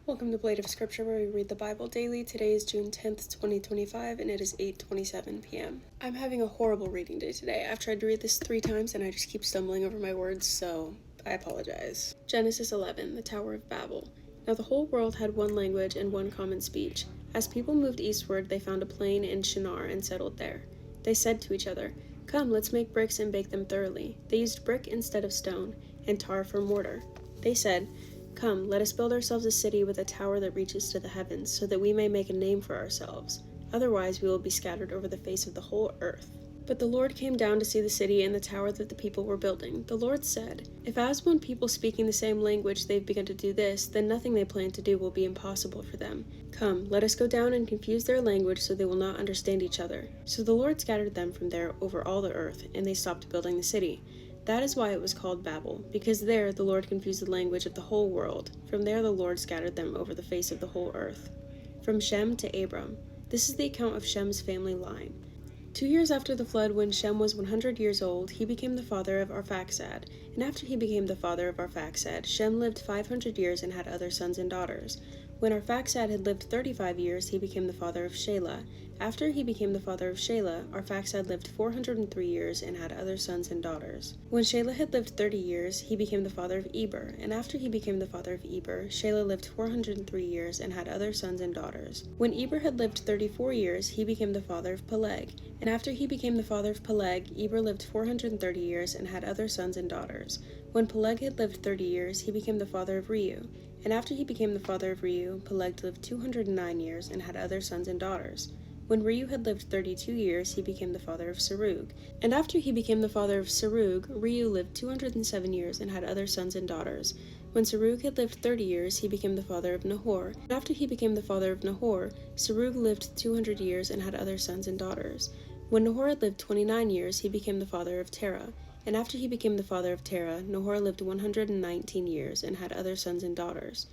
Welcome to Blade of Scripture, where we read the Bible daily. Today is June 10th, 2025, and it is 8:27 p.m. I'm having a horrible reading day today. I've tried to read this 3 times, and I just keep stumbling over my words, so I apologize. Genesis 11, the Tower of Babel. Now the whole world had one language and one common speech. As people moved eastward, they found a plain in Shinar and settled there. They said to each other, "Come, let's make bricks and bake them thoroughly." They used brick instead of stone, and tar for mortar. They said, "Come, let us build ourselves a city with a tower that reaches to the heavens, so that we may make a name for ourselves. Otherwise we will be scattered over the face of the whole earth." But the Lord came down to see the city and the tower that the people were building. The Lord said, "If as one people speaking the same language they've begun to do this, then nothing they plan to do will be impossible for them. Come, let us go down and confuse their language so they will not understand each other." So the Lord scattered them from there over all the earth, and they stopped building the city. That is why it was called Babel, because there the Lord confused the language of the whole world. From there the Lord scattered them over the face of the whole earth. From Shem to Abram. This is the account of Shem's family line. 2 years after the flood, when Shem was 100 years old, he became the father of Arphaxad. And after he became the father of Arphaxad, Shem lived 500 years and had other sons and daughters. When Arphaxad had lived 35 years, he became the father of Shelah. After he became the father of Shelah, Arphaxad lived 403 years and had other sons and daughters. When Shelah had lived 30 years, he became the father of Eber. And after he became the father of Eber, Shelah lived 403 years and had other sons and daughters. When Eber had lived 34 years, he became the father of Peleg. And after he became the father of Peleg, Eber lived 430 years and had other sons and daughters. When Peleg had lived 30 years, he became the father of Reu. And after he became the father of Reu, Peleg lived 209 years and had other sons and daughters. When Reu had lived 32 years, he became the father of Serug. And after he became the father of Serug, Reu lived 207 years and had other sons and daughters. When Serug had lived 30 years, he became the father of Nahor. And after he became the father of Nahor, Serug lived 200 years and had other sons and daughters. When Nahor had lived 29 years, he became the father of Terah. And after he became the father of Terah, Nahor lived 119 years and had other sons and daughters.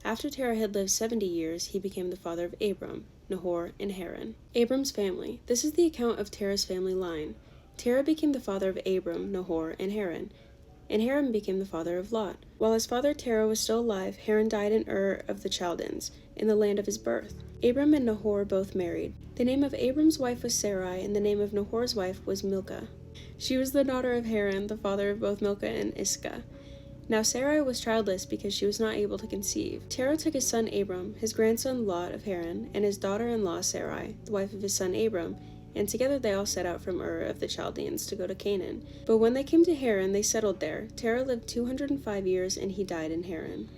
After Terah had lived 70 years, he became the father of Abram, Nahor, and Haran. Abram's family. This is the account of Terah's family line. Terah became the father of Abram, Nahor, and Haran. And Haran became the father of Lot. While his father Terah was still alive, Haran died in Ur of the Chaldeans, in the land of his birth. Abram and Nahor both married. The name of Abram's wife was Sarai, and the name of Nahor's wife was Milcah. She was the daughter of Haran, the father of both Milcah and Iscah. Now Sarai was childless because she was not able to conceive. Terah took his son Abram, his grandson Lot of Haran, and his daughter-in-law Sarai, the wife of his son Abram, and together they all set out from Ur of the Chaldeans to go to Canaan. But when they came to Haran, they settled there. Terah lived 205 years, and he died in Haran.